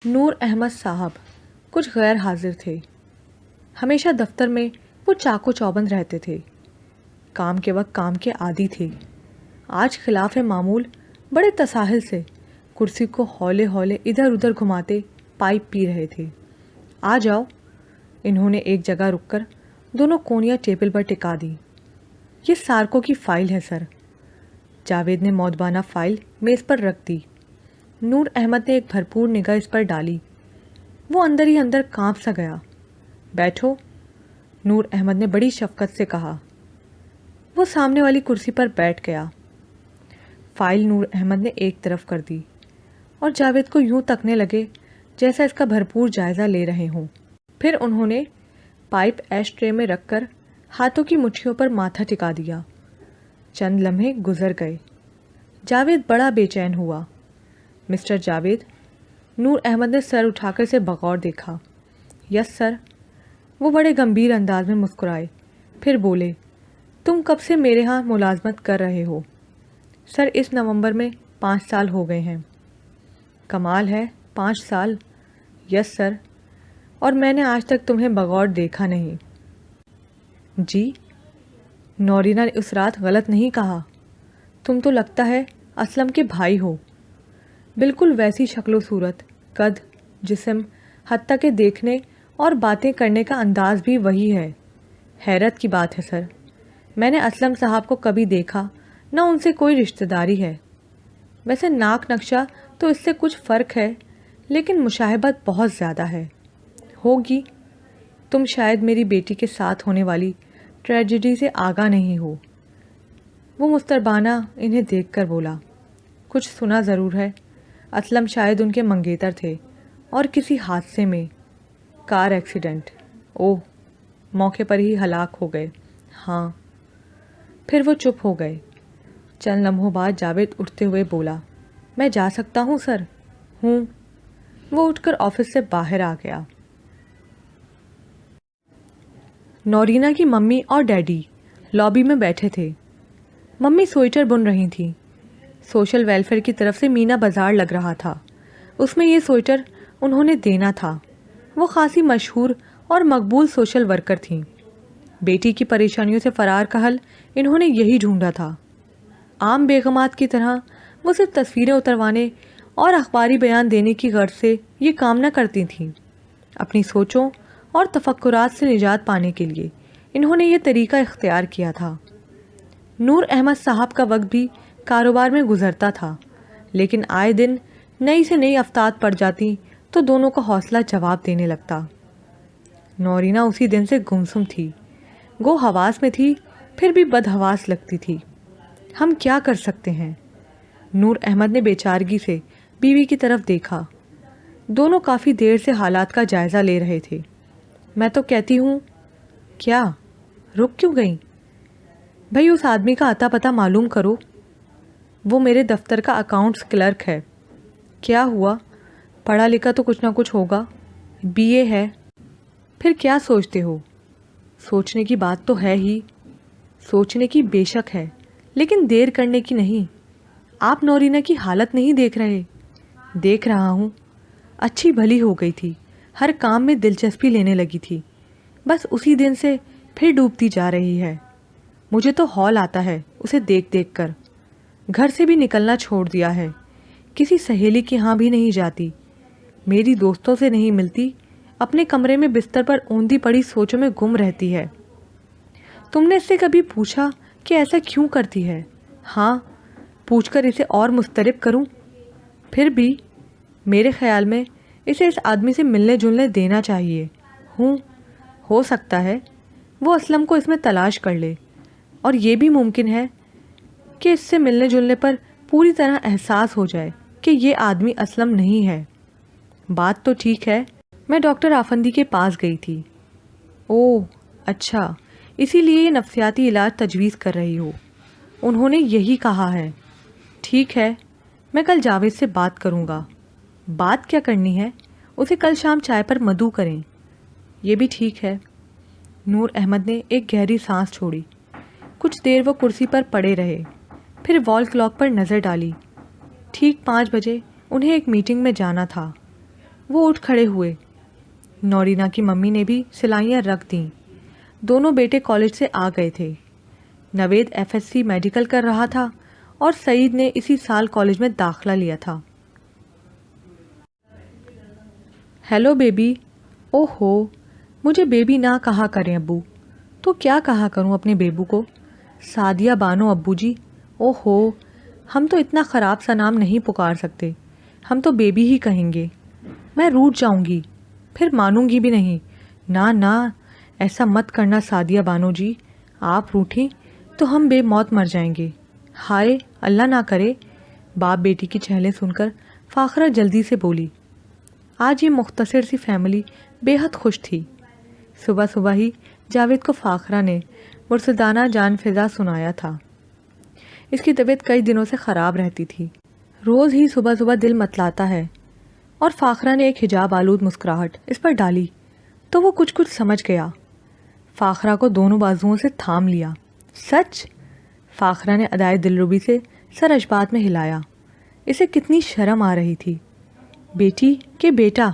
نور احمد صاحب کچھ غیر حاضر تھے۔ ہمیشہ دفتر میں وہ چاقو چوبند رہتے تھے، کام کے وقت کام کے عادی تھے۔ آج خلاف معمول بڑے تساہل سے کرسی کو ہولے ہولے ادھر ادھر گھماتے پائپ پی رہے تھے۔ آ جاؤ، انہوں نے ایک جگہ رک کر دونوں کونیاں ٹیبل پر ٹکا دی۔ یہ سارکو کی فائل ہے سر۔ جاوید نے مودبانہ فائل میز پر رکھ دی۔ نور احمد نے ایک بھرپور نگاہ اس پر ڈالی۔ وہ اندر ہی اندر کانپ سا گیا۔ بیٹھو، نور احمد نے بڑی شفقت سے کہا۔ وہ سامنے والی کرسی پر بیٹھ گیا۔ فائل نور احمد نے ایک طرف کر دی اور جاوید کو یوں تکنے لگے جیسا اس کا بھرپور جائزہ لے رہے ہوں۔ پھر انہوں نے پائپ ایش ٹرے میں رکھ کر ہاتھوں کی مٹھیوں پر ماتھا ٹکا دیا۔ چند لمحے گزر گئے۔ جاوید بڑا بے چین ہوا۔ مسٹر جاوید، نور احمد نے سر اٹھا کر اسے بغور دیکھا۔ یس سر۔ وہ بڑے گمبھیر انداز میں مسکرائے، پھر بولے، تم کب سے میرے ہاں ملازمت کر رہے ہو؟ سر، اس نومبر میں 5 سال ہو گئے ہیں۔ کمال ہے، 5 سال؟ یس سر، اور میں نے آج تک تمہیں بغور دیکھا نہیں۔ جی؟ نورینہ نے اس رات غلط نہیں کہا؟ تم تو لگتا ہے اسلم کے بھائی ہو۔ بالکل ویسی شکل و صورت، قد، جسم، حتیٰ کہ دیکھنے اور باتیں کرنے کا انداز بھی وہی ہے۔ حیرت کی بات ہے سر، میں نے اسلم صاحب کو کبھی دیکھا نہ ان سے کوئی رشتہ داری ہے۔ ویسے ناک نقشہ تو اس سے کچھ فرق ہے، لیکن مشابہت بہت زیادہ ہے۔ ہوگی، تم شاید میری بیٹی کے ساتھ ہونے والی ٹریجڈی سے آگاہ نہیں ہو۔ وہ مستربانہ انہیں دیکھ کر بولا، کچھ سنا ضرور ہے۔ اسلم شاید ان کے منگیتر تھے اور کسی حادثے میں، کار ایکسیڈنٹ۔ اوہ، موقع پر ہی ہلاک ہو گئے۔ ہاں۔ پھر وہ چپ ہو گئے۔ چند لمحوں بعد جاوید اٹھتے ہوئے بولا، میں جا سکتا ہوں سر؟ ہوں۔ وہ اٹھ کر آفس سے باہر آ گیا۔ نورینہ کی ممی اور ڈیڈی لابی میں بیٹھے تھے۔ ممی سویٹر بن رہی تھیں۔ سوشل ویلفیئر کی طرف سے مینا بازار لگ رہا تھا، اس میں یہ سویٹر انہوں نے دینا تھا۔ وہ خاصی مشہور اور مقبول سوشل ورکر تھیں۔ بیٹی کی پریشانیوں سے فرار کا حل انہوں نے یہی ڈھونڈا تھا۔ عام بیگمات کی طرح وہ صرف تصویریں اتروانے اور اخباری بیان دینے کی غرض سے یہ کام نہ کرتی تھیں۔ اپنی سوچوں اور تفکرات سے نجات پانے کے لیے انہوں نے یہ طریقہ اختیار کیا تھا۔ نور احمد صاحب کا وقت بھی کاروبار میں گزرتا تھا، لیکن آئے دن نئی سے نئی آفتات پڑ جاتی تو دونوں کا حوصلہ جواب دینے لگتا۔ نورینہ اسی دن سے گمسم تھی، گو حواس میں تھی پھر بھی بدحواس لگتی تھی۔ ہم کیا کر سکتے ہیں؟ نور احمد نے بیچارگی سے بیوی کی طرف دیکھا۔ دونوں کافی دیر سے حالات کا جائزہ لے رہے تھے۔ میں تو کہتی ہوں، کیا؟ رک کیوں گئیں؟ بھئی اس آدمی کا اتا پتہ معلوم کرو۔ وہ میرے دفتر کا اکاؤنٹس کلرک ہے۔ کیا ہوا؟ پڑھا لکھا تو کچھ نہ کچھ ہوگا، BA ہے۔ پھر کیا سوچتے ہو؟ سوچنے کی بات تو ہے ہی، سوچنے کی بے شک ہے، لیکن دیر کرنے کی نہیں۔ آپ نورینہ کی حالت نہیں دیکھ رہے؟ دیکھ رہا ہوں۔ اچھی بھلی ہو گئی تھی، ہر کام میں دلچسپی لینے لگی تھی، بس اسی دن سے پھر ڈوبتی جا رہی ہے۔ مجھے تو ہول آتا ہے اسے دیکھ دیکھ کر۔ گھر سے بھی نکلنا چھوڑ دیا ہے، کسی سہیلی کے ہاں بھی نہیں جاتی، میری دوستوں سے نہیں ملتی، اپنے کمرے میں بستر پر اوندھی پڑی سوچوں میں گم رہتی ہے۔ تم نے اس سے کبھی پوچھا کہ ایسا کیوں کرتی ہے؟ ہاں، پوچھ کر اسے اور مضطرب کروں؟ پھر بھی میرے خیال میں اسے اس آدمی سے ملنے جلنے دینا چاہیے۔ ہو سکتا ہے وہ اسلم کو اس میں تلاش کر لے، اور یہ بھی ممکن ہے کہ اس سے ملنے جلنے پر پوری طرح احساس ہو جائے کہ یہ آدمی اسلم نہیں ہے۔ بات تو ٹھیک ہے، میں ڈاکٹر آفندی کے پاس گئی تھی۔ اوہ اچھا، اسی لیے یہ نفسیاتی علاج تجویز کر رہی ہو؟ انہوں نے یہی کہا ہے۔ ٹھیک ہے، میں کل جاوید سے بات کروں گا۔ بات کیا کرنی ہے؟ اسے کل شام چائے پر مدعو کریں۔ یہ بھی ٹھیک ہے۔ نور احمد نے ایک گہری سانس چھوڑی۔ کچھ دیر وہ کرسی پر پڑے رہے، پھر وال کلاک پر نظر ڈالی۔ ٹھیک 5 بجے انہیں ایک میٹنگ میں جانا تھا۔ وہ اٹھ کھڑے ہوئے۔ نورینا کی ممی نے بھی سلائیاں رکھ دیں۔ دونوں بیٹے کالج سے آ گئے تھے۔ نوید FSC میڈیکل کر رہا تھا اور سعید نے اسی سال کالج میں داخلہ لیا تھا۔ Hello baby. اوہو، مجھے بیبی نہ کہا کریں ابو۔ تو کیا کہا کروں اپنے بیبو کو؟ سعدیہ بانو ابو جی۔ اوہو، ہم تو اتنا خراب سا نام نہیں پکار سکتے، ہم تو بیبی ہی کہیں گے۔ میں روٹھ جاؤں گی، پھر مانوں گی بھی نہیں۔ نہ ایسا مت کرنا سعدیہ بانو جی، آپ روٹھیں تو ہم بے موت مر جائیں گے۔ ہائے اللہ نہ کرے۔ باپ بیٹی کی چہلیں سن کر فاخرہ جلدی سے بولی۔ آج یہ مختصر سی فیملی بے حد خوش تھی۔ صبح صبح ہی جاوید کو فاخرہ نے مرشدانہ جان فضا سنایا تھا۔ اس کی طبیعت کئی دنوں سے خراب رہتی تھی، روز ہی صبح صبح دل متلاتا ہے، اور فاخرہ نے ایک حجاب آلود مسکراہٹ اس پر ڈالی تو وہ کچھ سمجھ گیا۔ فاخرہ کو دونوں بازوؤں سے تھام لیا۔ سچ؟ فاخرہ نے ادائے دلربی سے سر اشبات میں ہلایا۔ اسے کتنی شرم آ رہی تھی۔ بیٹی کہ بیٹا؟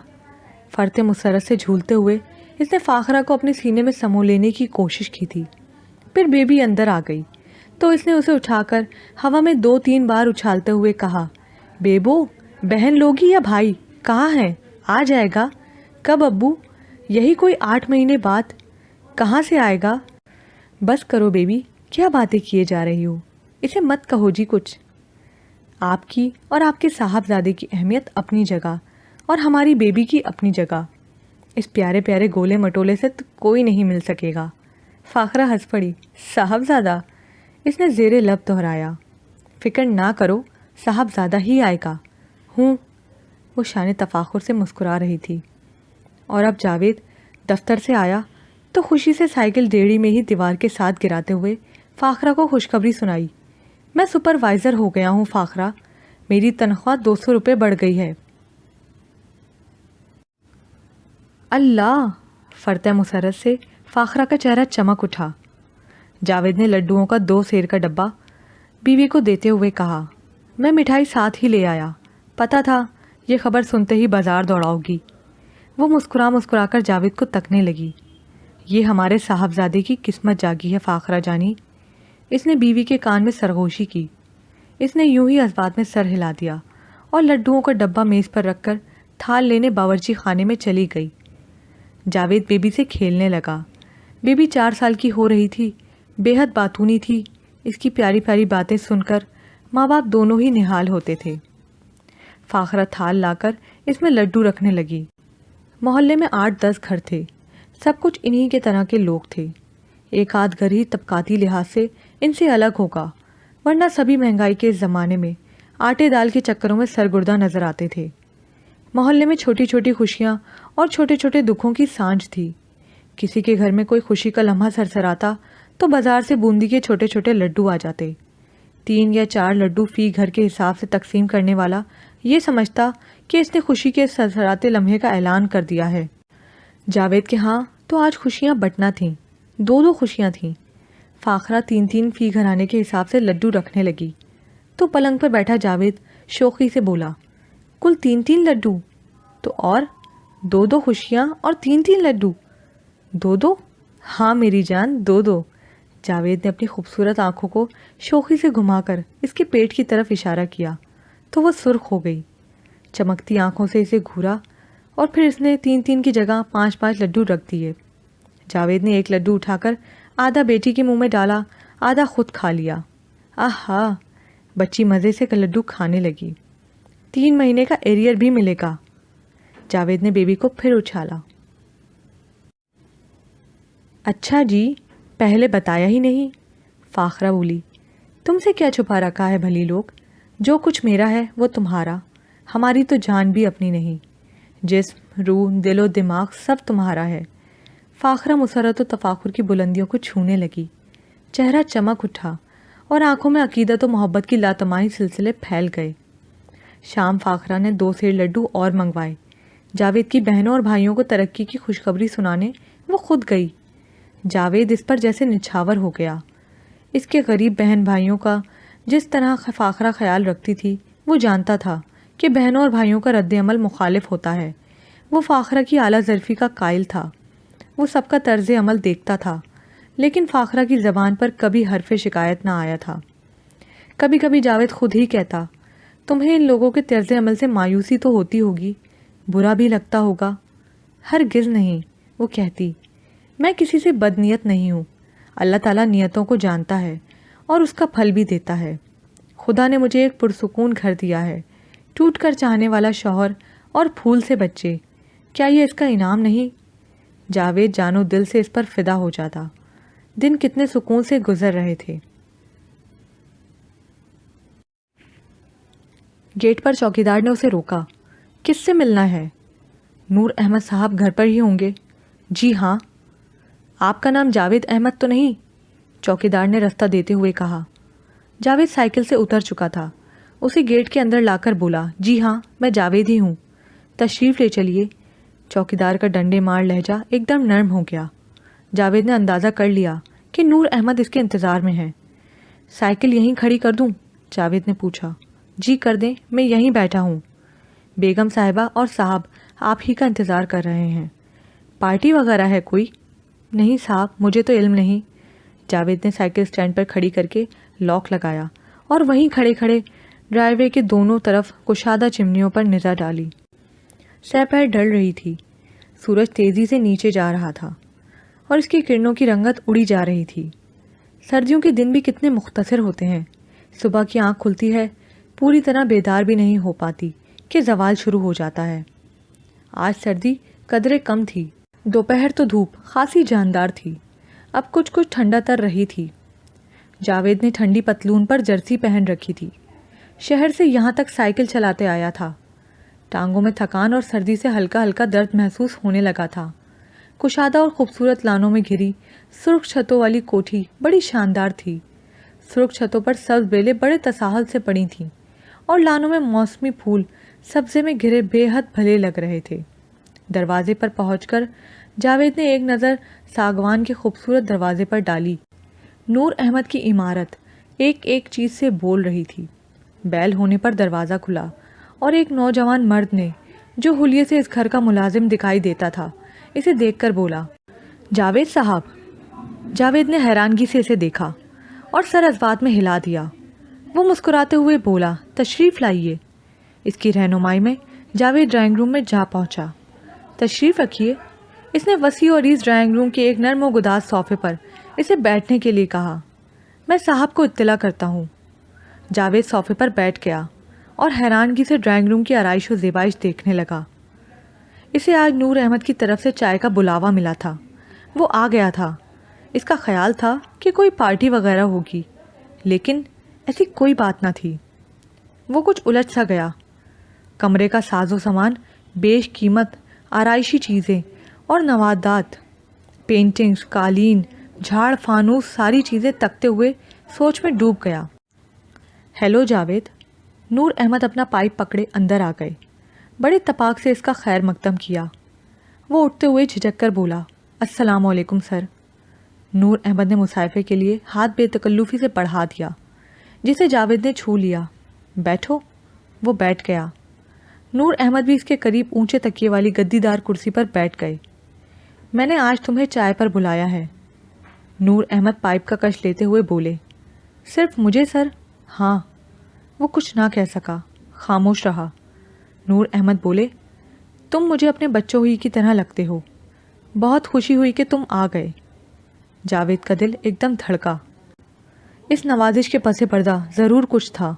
فرط مسرت سے جھولتے ہوئے اس نے فاخرہ کو اپنے سینے میں سمو لینے کی کوشش کی تھی۔ پھر بیبی اندر آ گئی تو اس نے اسے اٹھا کر ہوا میں 2-3 بار اچھالتے ہوئے کہا، بیبو، بہن لوگی یا بھائی کہاں ہے؟ آ جائے گا۔ کب ابو؟ یہی کوئی 8 مہینے بعد۔ کہاں سے آئے گا؟ بس کرو بیبی، کیا باتیں کیے جا رہی ہو؟ اسے مت کہو جی کچھ۔ آپ کی اور آپ کے صاحبزادے کی اہمیت اپنی جگہ اور ہماری بیبی کی اپنی جگہ۔ اس پیارے پیارے گولے مٹولے سے تو کوئی نہیں مل سکے گا۔ فاخرہ ہنس پڑی۔ صاحبزادہ؟ اس نے زیر لب دہرایا۔ فکر نہ کرو، صاحبزادہ ہی آئے گا۔ ہوں۔ وہ شان تفاخر سے مسکرا رہی تھی۔ اور اب جاوید دفتر سے آیا تو خوشی سے سائیکل ڈیڑھی میں ہی دیوار کے ساتھ گراتے ہوئے فاخرہ کو خوشخبری سنائی۔ میں سپروائزر ہو گیا ہوں فاخرہ، میری تنخواہ 200 روپے بڑھ گئی ہے۔ اللہ! فرط مسرت سے فاخرہ کا چہرہ چمک اٹھا۔ جاوید نے لڈوؤں کا 2 سیر کا ڈبہ بیوی کو دیتے ہوئے کہا، میں مٹھائی ساتھ ہی لے آیا، پتہ تھا یہ خبر سنتے ہی بازار دوڑاؤ گی۔ وہ مسکرا کر جاوید کو تکنے لگی۔ یہ ہمارے صاحبزادے کی قسمت جاگی ہے فاخرہ جانی۔ اس نے بیوی کے کان میں سرگوشی کی۔ اس نے یوں ہی اسبات میں سر ہلا دیا اور لڈوؤں کا ڈبہ میز پر رکھ کر تھال لینے باورچی خانے میں چلی گئی۔ جاوید بیبی سے کھیلنے لگا۔ بیبی 4 سال کی ہو رہی تھی، بے حد باتونی تھی۔ اس کی پیاری پیاری باتیں سن کر ماں باپ دونوں ہی نہال ہوتے تھے۔ فاخرہ تھال لا کر اس میں لڈو رکھنے لگی۔ محلے میں 8-10 گھر تھے، سب کچھ انہی کے طرح کے لوگ تھے۔ ایک آدھ گھر ہی طبقاتی لحاظ سے ان سے الگ ہوگا، ورنہ سبھی مہنگائی کے اس زمانے میں آٹے دال کے چکروں میں سرگردہ نظر آتے تھے۔ محلے میں چھوٹی چھوٹی خوشیاں اور چھوٹے چھوٹے دکھوں کی سانجھ تھی۔ کسی کے گھر میں کوئی خوشی کا لمحہ سرسراتا تو بازار سے بوندی کے چھوٹے چھوٹے لڈو آ جاتے۔ 3 یا 4 لڈو فی گھر کے حساب سے تقسیم کرنے والا یہ سمجھتا کہ اس نے خوشی کے سرسراتے لمحے کا اعلان کر دیا ہے۔ جاوید کے ہاں تو آج خوشیاں بٹنا تھیں، 2 خوشیاں تھیں۔ فاخرہ 3 فی گھرانے کے حساب سے لڈو رکھنے لگی تو پلنگ پر بیٹھا جاوید شوخی سے بولا، کل 3 لڈو؟ تو اور 2 خوشیاں اور 3 لڈو؟ 2؟ ہاں میری جان، 2۔ جاوید نے اپنی خوبصورت آنکھوں کو شوخی سے گھما کر اس کے پیٹ کی طرف اشارہ کیا تو وہ سرخ ہو گئی۔ چمکتی آنکھوں سے اسے گھورا اور پھر اس نے 3 کی جگہ 5 لڈو رکھ دیے۔ جاوید نے ایک لڈو اٹھا کر آدھا بیٹی کے منہ میں ڈالا، آدھا خود کھا لیا۔ آہا! بچی مزے سے لڈو کھانے لگی۔ 3 مہینے کا ایریئر بھی ملے گا۔ جاوید نے بیبی کو پھر اچھالا۔ اچھا جی، پہلے بتایا ہی نہیں، فاخرہ بولی۔ تم سے کیا چھپا رکھا ہے بھلی لوگ، جو کچھ میرا ہے وہ تمہارا، ہماری تو جان بھی اپنی نہیں، جسم، روح، دل و دماغ سب تمہارا ہے۔ فاخرہ مسرت و تفاخر کی بلندیوں کو چھونے لگی، چہرہ چمک اٹھا اور آنکھوں میں عقیدت و محبت کی لاتماہی سلسلے پھیل گئے۔ شام فاخرہ نے 2 سیر لڈو اور منگوائے۔ جاوید کی بہنوں اور بھائیوں کو ترقی کی خوشخبری سنانے وہ خود گئی۔ جاوید اس پر جیسے نچھاور ہو گیا۔ اس کے غریب بہن بھائیوں کا جس طرح فاخرہ خیال رکھتی تھی وہ جانتا تھا کہ بہنوں اور بھائیوں کا رد عمل مخالف ہوتا ہے، وہ فاخرہ کی اعلیٰ ظرفی کا قائل تھا۔ وہ سب کا طرز عمل دیکھتا تھا، لیکن فاخرہ کی زبان پر کبھی حرف شکایت نہ آیا تھا۔ کبھی کبھی جاوید خود ہی کہتا، تمہیں ان لوگوں کے طرز عمل سے مایوسی تو ہوتی ہوگی، برا بھی لگتا ہوگا۔ ہرگز نہیں، وہ کہتی، میں کسی سے بدنیت نہیں ہوں۔ اللہ تعالیٰ نیتوں کو جانتا ہے اور اس کا پھل بھی دیتا ہے۔ خدا نے مجھے ایک پرسکون گھر دیا ہے، ٹوٹ کر چاہنے والا شوہر اور پھول سے بچے، کیا یہ اس کا انعام نہیں؟ جاوید جانو دل سے اس پر فدا ہو جاتا۔ دن کتنے سکون سے گزر رہے تھے۔ گیٹ پر چوکیدار نے اسے روکا۔ کس سے ملنا ہے؟ نور احمد صاحب گھر پر ہی ہوں گے؟ جی ہاں۔ آپ کا نام جاوید احمد تو نہیں؟ چوکیدار نے رستہ دیتے ہوئے کہا۔ جاوید سائیکل سے اتر چکا تھا، اسے گیٹ کے اندر لا کر بولا، جی ہاں میں جاوید ہی ہوں، تشریف لے چلیے۔ چوکیدار کا ڈنڈے مار لہجہ ایک دم نرم ہو گیا۔ جاوید نے اندازہ کر لیا کہ نور احمد اس کے انتظار میں ہیں۔ سائیکل یہیں کھڑی کر دوں؟ جاوید نے پوچھا۔ جی کر دیں، میں یہیں بیٹھا ہوں۔ بیگم صاحبہ اور صاحب آپ ہی کا انتظار کر رہے ہیں۔ پارٹی وغیرہ ہے کوئی؟ نہیں صاحب، مجھے تو علم نہیں۔ جاوید نے سائیکل سٹینڈ پر کھڑی کر کے لاک لگایا اور وہیں کھڑے کھڑے ڈرائیو وے کے دونوں طرف کشادہ چمنیوں پر نظر ڈالی۔ سپہر ڈھل رہی تھی، سورج تیزی سے نیچے جا رہا تھا اور اس کی کرنوں کی رنگت اڑی جا رہی تھی۔ سردیوں کے دن بھی کتنے مختصر ہوتے ہیں۔ صبح کی آنکھ کھلتی ہے، پوری طرح بیدار بھی نہیں ہو پاتی کہ زوال شروع ہو جاتا ہے۔ آج سردی قدرے کم تھی، دوپہر تو دھوپ خاصی جاندار تھی، اب کچھ ٹھنڈا تر رہی تھی۔ جاوید نے ٹھنڈی پتلون پر جرسی پہن رکھی تھی، شہر سے یہاں تک سائیکل چلاتے آیا تھا۔ ٹانگوں میں تھکان اور سردی سے ہلکا ہلکا درد محسوس ہونے لگا تھا۔ کشادہ اور خوبصورت لانوں میں گھری سرخ چھتوں والی کوٹھی بڑی شاندار تھی۔ سرخ چھتوں پر سبز بیلیں بڑے تساہل سے پڑی تھیں اور لانوں میں موسمی پھول سبزے میں گھرے بے حد بھلے لگ رہے تھے۔ دروازے پر پہنچ کر جاوید نے ایک نظر ساگوان کے خوبصورت دروازے پر ڈالی۔ نور احمد کی عمارت ایک ایک چیز سے بول رہی تھی۔ بیل ہونے پر دروازہ کھلا اور ایک نوجوان مرد نے، جو حلیے سے اس گھر کا ملازم دکھائی دیتا تھا، اسے دیکھ کر بولا، جاوید صاحب۔ جاوید نے حیرانگی سے اسے دیکھا اور سر اسبات میں ہلا دیا۔ وہ مسکراتے ہوئے بولا، تشریف لائیے۔ اس کی رہنمائی میں جاوید ڈرائنگ روم میں جا پہنچا۔ تشریف رکھیے۔ اس نے وسیع اور عریض ڈرائنگ روم کے ایک نرم و گداز صوفے پر اسے بیٹھنے کے لیے کہا۔ میں صاحب کو اطلاع کرتا ہوں۔ جاوید صوفے پر بیٹھ گیا اور حیرانگی سے ڈرائنگ روم کی آرائش و زیبائش دیکھنے لگا۔ اسے آج نور احمد کی طرف سے چائے کا بلاوا ملا تھا۔ وہ آ گیا تھا۔ اس کا خیال تھا کہ کوئی پارٹی وغیرہ ہوگی، لیکن ایسی کوئی بات نہ تھی۔ وہ کچھ الجھ سا گیا۔ کمرے کا ساز و سامان، بیش قیمت آرائشی چیزیں اور نوادات، پینٹنگز، قالین، جھاڑ، فانوس، ساری چیزیں تکتے ہوئے سوچ میں ڈوب گیا۔ ہیلو جاوید۔ نور احمد اپنا پائپ پکڑے اندر آ گئے۔ بڑے تپاک سے اس کا خیر مقدم کیا۔ وہ اٹھتے ہوئے جھجک کر بولا، السلام علیکم سر۔ نور احمد نے مصافحے کے لیے ہاتھ بے تکلفی سے بڑھا دیا، جسے جاوید نے چھو لیا۔ بیٹھو۔ وہ بیٹھ گیا۔ نور احمد بھی اس کے قریب اونچے تکیے والی گدی دار کرسی پر بیٹھ گئے۔ میں نے آج تمہیں چائے پر بلایا ہے۔ نور احمد پائپ کا کش لیتے ہوئے بولے، صرف مجھے سر؟ ہاں۔ وہ کچھ نہ کہہ سکا، خاموش رہا۔ نور احمد بولے، تم مجھے اپنے بچوں ہی کی طرح لگتے ہو، بہت خوشی ہوئی کہ تم آ گئے۔ جاوید کا دل ایک دم دھڑکا۔ اس نوازش کے پس پردہ ضرور کچھ تھا،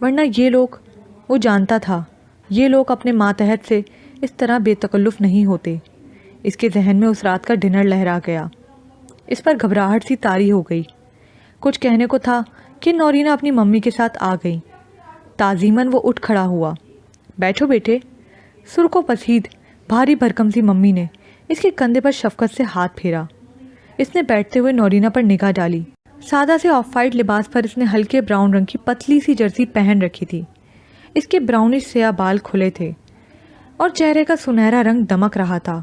ورنہ یہ لوگ، وہ جانتا تھا، یہ لوگ اپنے ماتحت سے اس طرح بے تکلف نہیں ہوتے۔ اس کے ذہن میں اس رات کا ڈنر لہرا گیا۔ اس پر گھبراہٹ سی طاری ہو گئی۔ کچھ کہنے کو تھا کہ نورینہ اپنی ممی کے ساتھ آ گئی۔ تعظیماً وہ اٹھ کھڑا ہوا۔ بیٹھو بیٹے۔ سرخ و پسید بھاری بھرکم سی ممی نے اس کے کندھے پر شفقت سے ہاتھ پھیرا۔ اس نے بیٹھتے ہوئے نورینہ پر نگاہ ڈالی۔ سادہ سے آف وائٹ لباس پر اس نے ہلکے براؤن رنگ کی پتلی سی جرسی پہن رکھی تھی۔ اس کے براؤنش سیاہ بال کھلے تھے اور چہرے کا سنہرا رنگ دمک رہا تھا۔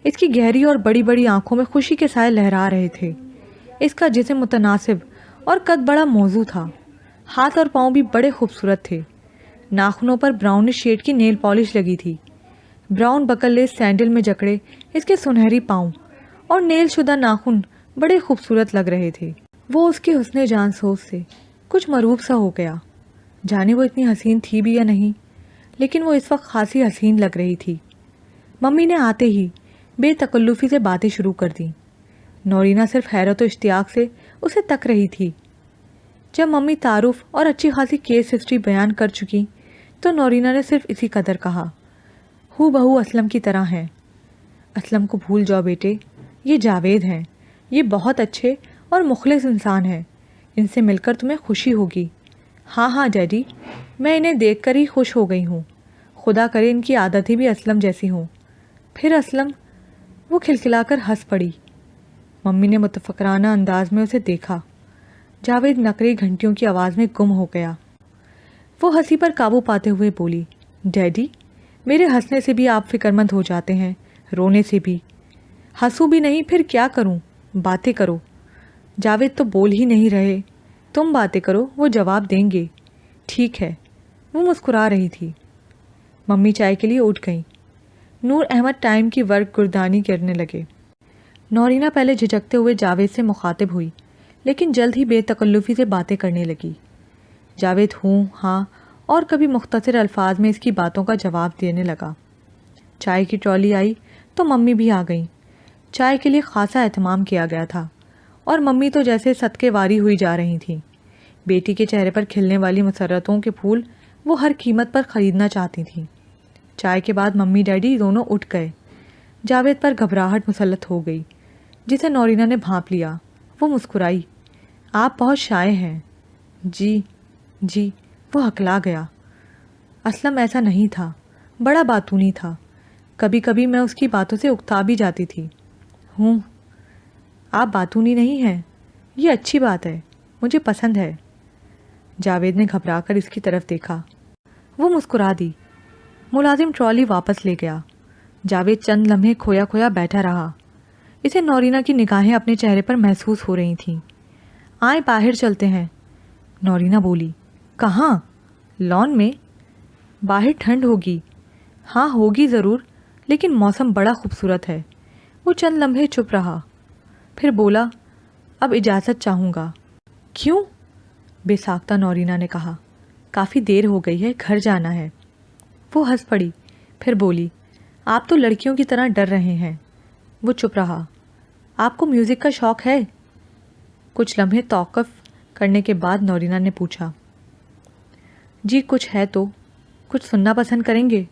اس کی گہری اور بڑی بڑی آنکھوں میں خوشی کے سائے لہرا رہے تھے۔ اس کا جسم متناسب اور قد بڑا موزوں تھا۔ ہاتھ اور پاؤں بھی بڑے خوبصورت تھے۔ ناخنوں پر براؤنش شیڈ کی نیل پالش لگی تھی۔ براؤن بکل لیس سینڈل میں جکڑے اس کے سنہری پاؤں اور نیل شدہ ناخن بڑے خوبصورت لگ رہے تھے۔ وہ اس کے حسن جان سوز سے کچھ مروب سا ہو گیا۔ جانے وہ اتنی حسین تھی بھی یا نہیں، لیکن وہ اس وقت خاصی حسین لگ رہی تھی۔ ممی نے آتے ہی بے تکلفی سے باتیں شروع کر دیں۔ نورینا صرف حیرت و اشتیاق سے اسے تک رہی تھی۔ جب ممی تعارف اور اچھی خاصی کیس ہسٹری بیان کر چکی تو نورینا نے صرف اسی قدر کہا، ہو بہو اسلم کی طرح ہیں۔ اسلم کو بھول جاؤ بیٹے، یہ جاوید ہیں، یہ بہت اچھے اور مخلص انسان ہیں، ان سے مل کر تمہیں خوشی ہوگی۔ ہاں ہاں ڈیڈی، میں انہیں دیکھ کر ہی خوش ہو گئی ہوں، خدا کرے ان کی عادتیں بھی اسلم جیسی ہوں۔ پھر اسلم، وہ کھلکھلا کر ہنس پڑی۔ ممی نے متفکرانہ انداز میں اسے دیکھا۔ جاوید نقرے گھنٹیوں کی آواز میں گم ہو گیا۔ وہ ہنسی پر قابو پاتے ہوئے بولی، ڈیڈی، میرے ہنسنے سے بھی آپ فکر مند ہو جاتے ہیں، رونے سے بھی۔ ہنسوں بھی نہیں پھر کیا کروں، باتیں کرو۔ جاوید تو بول ہی نہیں رہے، تم باتیں کرو، وہ جواب دیں گے۔ ٹھیک ہے، وہ مسکرا رہی تھی۔ ممی چائے کے لیے اٹھ گئیں۔ نور احمد ٹائم کی ورق گردانی کرنے لگے۔ نورینا پہلے جھجکتے ہوئے جاوید سے مخاطب ہوئی، لیکن جلد ہی بے تکلفی سے باتیں کرنے لگی۔ جاوید ہوں ہاں اور کبھی مختصر الفاظ میں اس کی باتوں کا جواب دینے لگا۔ چائے کی ٹرالی آئی تو ممی بھی آ گئیں۔ چائے کے لیے خاصا اہتمام کیا گیا تھا اور ممی تو جیسے صدقے واری ہوئی جا رہی تھیں۔ بیٹی کے چہرے پر کھلنے والی مسرتوں کے پھول وہ ہر قیمت پر خریدنا چاہتی تھیں۔ چائے کے بعد ممی ڈیڈی دونوں اٹھ گئے۔ جاوید پر گھبراہٹ مسلط ہو گئی، جسے نورینا نے بھانپ لیا۔ وہ مسکرائی، آپ بہت شائع ہیں۔ جی، وہ ہکلا گیا۔ اسلم ایسا نہیں تھا، بڑا باتونی تھا، کبھی کبھی میں اس کی باتوں سے اکتا بھی جاتی تھی۔ ہوں، آپ باتونی نہیں ہیں، یہ اچھی بات ہے، مجھے پسند ہے۔ جاوید نے گھبرا کر اس کی طرف دیکھا۔ وہ مسکرا دی۔ ملازم ٹرالی واپس لے گیا۔ جاوید چند لمحے کھویا کھویا بیٹھا رہا۔ اسے نورینا کی نگاہیں اپنے چہرے پر محسوس ہو رہی تھیں۔ آئیں باہر چلتے ہیں، نورینا بولی۔ کہاں؟ لان میں؟ باہر ٹھنڈ ہوگی۔ ہاں ہوگی ضرور، لیکن موسم بڑا خوبصورت ہے۔ وہ چند لمحے چپ رہا، پھر بولا، اب اجازت چاہوں گا۔ کیوں؟ بے ساختہ نورینا نے کہا، کافی دیر ہو گئی ہے، گھر جانا ہے۔ وہ ہنس پڑی، پھر بولی، آپ تو لڑکیوں کی طرح ڈر رہے ہیں۔ وہ چپ رہا۔ آپ کو میوزک کا شوق ہے؟ کچھ لمحے توقف کرنے کے بعد نورینا نے پوچھا۔ جی کچھ ہے تو، کچھ سننا پسند کریں گے؟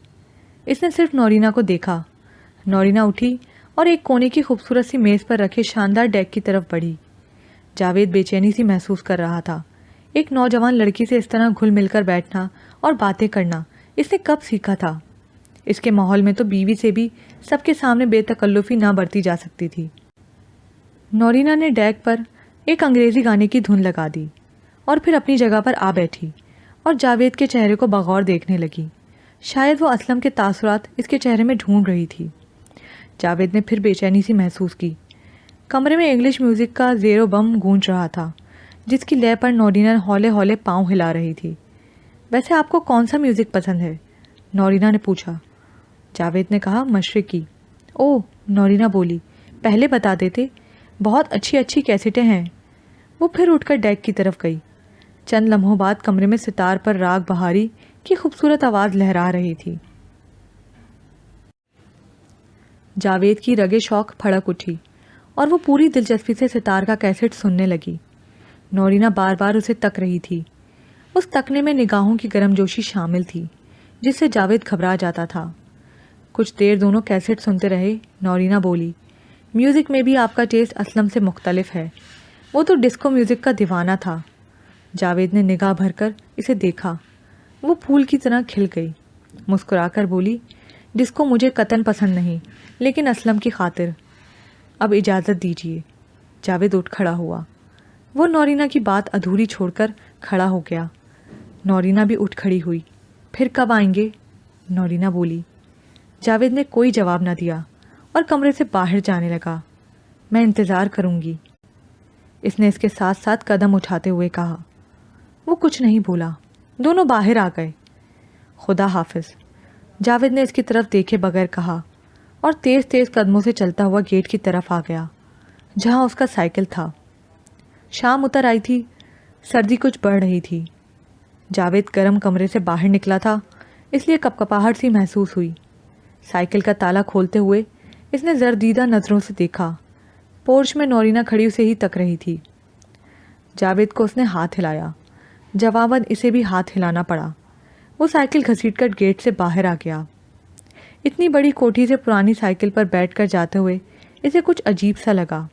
اس نے صرف نورینا کو دیکھا۔ نورینا اٹھی اور ایک کونے کی خوبصورت سی میز پر رکھے شاندار ڈیک کی طرف بڑھی۔ جاوید بے چینی سی محسوس کر رہا تھا۔ ایک نوجوان لڑکی سے اس طرح گھل مل کر بیٹھنا اور باتیں کرنا اس نے کب سیکھا تھا؟ اس کے ماحول میں تو بیوی سے بھی سب کے سامنے بے تکلفی نہ برتی جا سکتی تھی۔ نورینا نے ڈیک پر ایک انگریزی گانے کی دھن لگا دی اور پھر اپنی جگہ پر آ بیٹھی اور جاوید کے چہرے کو بغور دیکھنے لگی۔ شاید وہ اسلم کے تاثرات اس کے چہرے میں ڈھونڈ رہی تھی۔ جاوید نے پھر بے چینی سی محسوس کی۔ کمرے میں انگلش میوزک کا زیر و بم گونج رہا تھا، جس کی لے پر نورینا ہولے ہولے پاؤں ہلا رہی تھی۔ ویسے آپ کو کون سا میوزک پسند ہے؟ نورینا نے پوچھا۔ جاوید نے کہا، مشرقی۔ اوہ، نورینا بولی، پہلے بتا دیتے، بہت اچھی کیسٹیں ہیں۔ وہ پھر اٹھ کر ڈیک کی طرف گئی۔ چند لمحوں بعد کمرے میں ستار پر راگ بہاری کی خوبصورت آواز لہرا رہی تھی۔ جاوید کی رگے شوق پھڑک اٹھی اور وہ پوری دلچسپی سے ستار کا کیسٹ سننے لگی۔ نورینا بار بار اسے تک رہی تھی۔ اس تکنے میں نگاہوں کی گرم جوشی شامل تھی، جس سے جاوید گھبرا جاتا تھا۔ کچھ دیر دونوں کیسٹ سنتے رہے۔ نورینا بولی، میوزک میں بھی آپ کا ٹیسٹ اسلم سے مختلف ہے، وہ تو ڈسکو میوزک کا دیوانہ تھا۔ جاوید نے نگاہ بھر کر اسے دیکھا۔ وہ پھول کی طرح کھل گئی، مسکرا کر بولی، ڈسکو مجھے قطعاً پسند نہیں، لیکن اسلم کی خاطر اب اجازت دیجیے۔ جاوید اٹھ کھڑا ہوا۔ وہ نورینا کی بات ادھوری چھوڑ کر کھڑا ہو گیا۔ نورینا بھی اٹھ کھڑی ہوئی۔ پھر کب آئیں گے؟ نورینا بولی۔ جاوید نے کوئی جواب نہ دیا اور کمرے سے باہر جانے لگا۔ میں انتظار کروں گی، اس نے اس کے ساتھ ساتھ قدم اٹھاتے ہوئے کہا۔ وہ کچھ نہیں بولا۔ دونوں باہر آ گئے۔ خدا حافظ، جاوید نے اس کی طرف دیکھے بغیر کہا اور تیز تیز قدموں سے چلتا ہوا گیٹ کی طرف آ گیا جہاں اس کا سائیکل تھا۔ شام اتر آئی تھی، سردی کچھ بڑھ رہی تھی۔ جاوید گرم کمرے سے باہر نکلا تھا، اس لیے کپکپاہٹ سی محسوس ہوئی۔ سائیکل کا تالا کھولتے ہوئے اس نے زردیدہ نظروں سے دیکھا۔ پورچ میں نورینا کھڑی اسے ہی تک رہی تھی۔ جاوید کو اس نے ہاتھ ہلایا، جواباً اسے بھی ہاتھ ہلانا پڑا۔ وہ سائیکل گھسیٹ کر گیٹ سے باہر آ گیا۔ اتنی بڑی کوٹھی سے پرانی سائیکل پر بیٹھ کر جاتے ہوئے اسے کچھ عجیب سا لگا۔